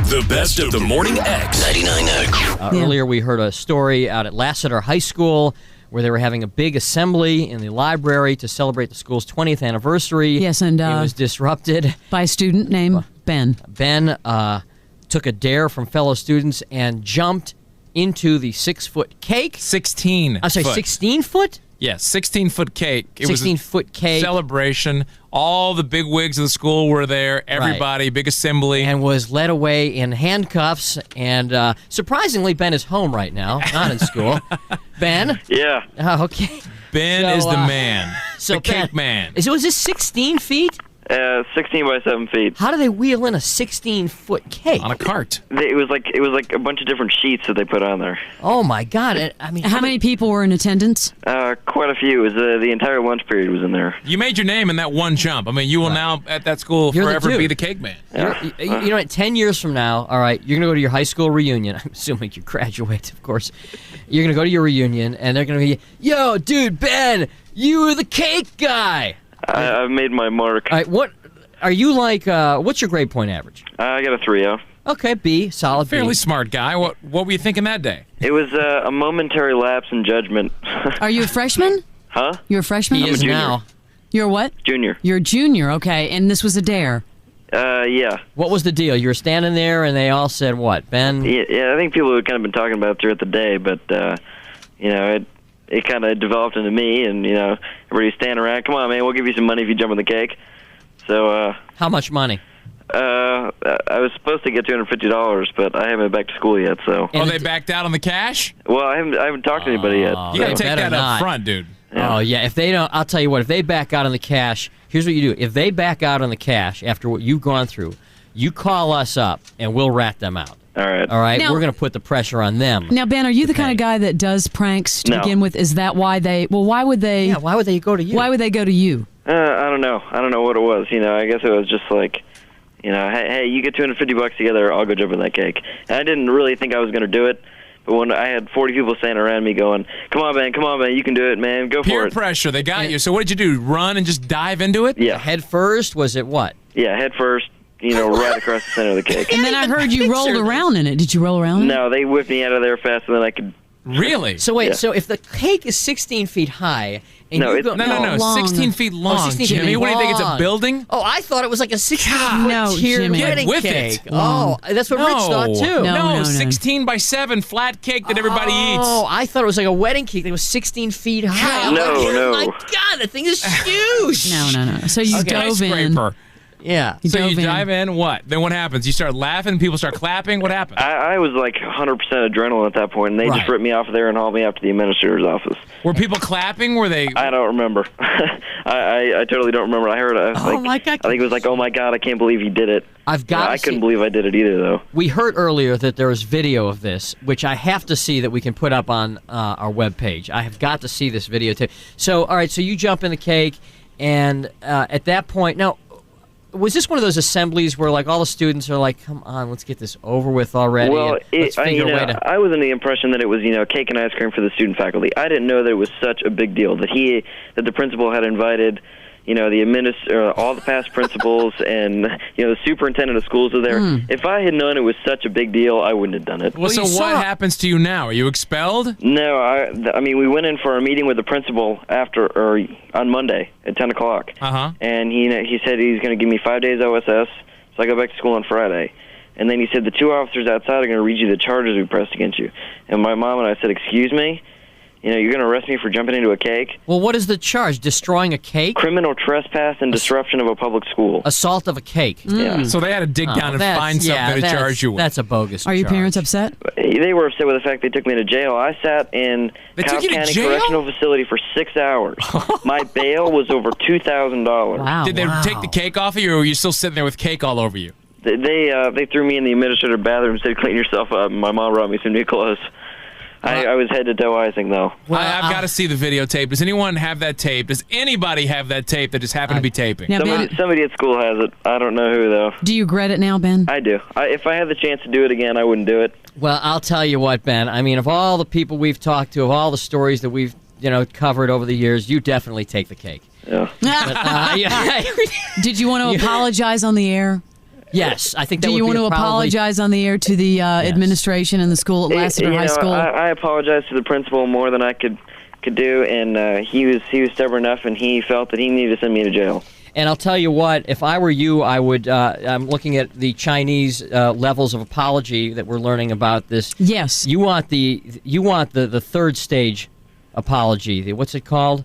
The best of the Morning X. 99X. Earlier, we heard a story out at Lassiter High School where they were having a big assembly in the library to celebrate the school's 20th anniversary. Yes, and it was disrupted by a student named Ben. Ben took a dare from fellow students and jumped into the 6-foot cake. 16 I'm sorry, foot. 16 foot? Yes, 16-foot cake. It 16-foot cake. Celebration. All the big wigs of the school were there. Everybody, big assembly. And was led away in handcuffs. And surprisingly, Ben is home right now, not in school. Ben? Yeah. Okay. Ben is the man. The cake Ben, man. Was this 16 feet? 16 by 7 feet. How do they wheel in a 16-foot cake? On a cart. It was like a bunch of different sheets that they put on there. Oh, my God. I mean, How many people were in attendance? Quite a few. It was the entire lunch period was in there. You made your name in that one jump. I mean, you will now, at that school, You're the forever dude. be the cake man. You know what? 10 years from now, all right, you're going to go to your high school reunion. I'm assuming you graduate, of course. You're going to go to your reunion, and they're going to be, yo, dude, Ben, you were the cake guy. I've made my mark. All right, what are you like? What's your grade point average? I got a 3.0. Okay, B, solid Fairly B. smart guy. What were you thinking that day? It was a momentary lapse in judgment. Are you a freshman? Huh? You're a freshman? He is junior. now. You're what? Junior. You're a junior, okay. And this was a dare. Yeah. What was the deal? You were standing there, and they all said what? Ben? Yeah, I think people had kind of been talking about it throughout the day, but, it kind of developed into me, and, everybody's standing around. Come on, man, we'll give you some money if you jump on the cake. So, How much money? I was supposed to get $250, but I haven't been back to school yet, so. Oh, they backed out on the cash? Well, I haven't talked to anybody yet. You got to They take better that not. up front, dude. Oh, yeah. If they don't, I'll tell you what, if they back out on the cash, here's what you do. If they back out on the cash after what you've gone through, you call us up, and we'll rat them out. All right. All right? Now- We're going to put the pressure on them. Now, Ben, are you the kind of guy that does pranks to No. begin with? Is that why they... Well, why would they... Yeah, why would they go to you? Why would they go to you? I don't know. I don't know what it was. I guess it was just like, hey, you get $250 together, I'll go jump in that cake. And I didn't really think I was going to do it, but when I had 40 people standing around me going, come on, man, you can do it, man, go for Peer it. pressure. They got you. So what did you do? Run and just dive into it? Yeah. Head first? Was it what? Yeah, head first, right across the center of the cake. And then I heard you rolled around in it. Did you roll around in it? No, they whipped me out of there faster than I could. Really? So wait, Yeah. so if the cake is 16 feet high, and No, you it's- go... No. long. 16 feet long, 16 feet Jimmy. What do you think? It's a long. building? Oh, I thought it was like a 16 No, foot tiered Jimmy. wedding With cake. it. Oh, that's what Rich thought too. No. 16 by 7 flat cake that everybody Oh, eats. I thought it was like a wedding cake that was 16 feet high. No, Oh no. my God, that thing is huge. No. So you dove in. Skyscraper. Yeah. So you dove in. dive in, what? Then what happens? You start laughing, people start clapping, what happens? I was like 100% adrenaline at that point, and they Right. just ripped me off of there and hauled me up to the administrator's office. Were people clapping? Were they... I don't remember. I totally don't remember. I heard my God. I think it was like, oh my God, I can't believe he did it. I've got I to couldn't see- believe I did it either, though. We heard earlier that there was video of this, which I have to see that we can put up on our webpage. I have got to see this videotape. So, all right, so you jump in the cake, and at that point, now, was this one of those assemblies where, like, all the students are like, come on, let's get this over with already, Well, and let's figure a way to... I was under the impression that it was, cake and ice cream for the student faculty. I didn't know that it was such a big deal that the principal had invited, the all the past principals and the superintendent of schools were there. If I had known it was such a big deal, I wouldn't have done it. Well, so you what saw- happens to you now? Are you expelled? No, I mean, we went in for a meeting with the principal on Monday at 10 o'clock. Uh-huh. And he said he's going to give me 5 days OSS, so I go back to school on Friday. And then he said the two officers outside are going to read you the charges we pressed against you. And my mom and I said, excuse me? You're going to arrest me for jumping into a cake? Well, what is the charge? Destroying a cake? Criminal trespass and disruption of a public school. Assault of a cake. Yeah. So they had to dig down and That's- find something to charge you with. That's a bogus Are your charge. parents upset? They were upset with the fact they took me to jail. I sat in They Cobb took you to County jail? Correctional Facility for 6 hours. My bail was over $2,000. Wow. Did they take the cake off of you, or were you still sitting there with cake all over you? They threw me in the administrative bathroom and said, clean yourself up. My mom brought me some new clothes. I was head to toe icing, though. Well, I've got to see the videotape. Does anyone have that tape? Does anybody have that tape that just happened to be taping? Now, Ben, Somebody at school has it. I don't know who, though. do you regret it now, Ben? I do. If I had the chance to do it again, I wouldn't do it. Well, I'll tell you what, Ben. I mean, of all the people we've talked to, of all the stories that we've covered over the years, you definitely take the cake. Yeah. But, Did you want to apologize on the air? Yes, I think that Do would you be want to probably, apologize on the air to the administration and the school at Lassiter High School? I apologize to the principal more than I could do, and he was stubborn enough, and he felt that he needed to send me to jail. And I'll tell you what, if I were you, I would. I'm looking at the Chinese levels of apology that we're learning about this. Yes. You want the third stage apology. What's it called?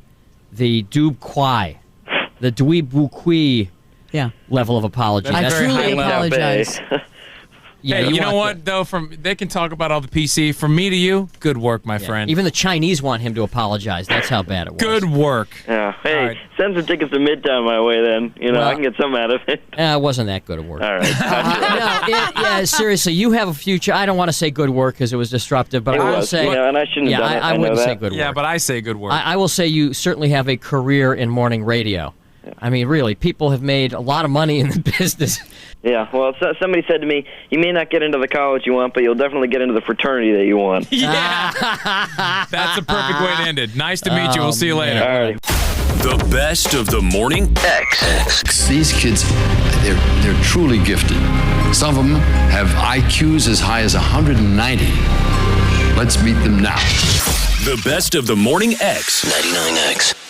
The Dub Kwai, the Dui Bu Kui level of apology. I truly apologize. Yeah, hey, you know what, though? They can talk about all the PC. From me to you, good work, my friend. Even the Chinese want him to apologize. That's how bad it was. Good work. Yeah. Hey, send some tickets to Midtown my way then. I can get some out of it. It wasn't that good a work. All right. Seriously, you have a future. I don't want to say good work because it was disruptive, but I will say... and I shouldn't have done it. I wouldn't say good work. Yeah, but I say good work. I will say you certainly have a career in morning radio. I mean, really, people have made a lot of money in the business. Yeah, well, somebody said to me, you may not get into the college you want, but you'll definitely get into the fraternity that you want. Yeah. That's a perfect way to end it. Nice to meet you. We'll see you later. All right. The best of the Morning X. These kids, they're truly gifted. Some of them have IQs as high as 190. Let's meet them now. The best of the Morning X. 99X.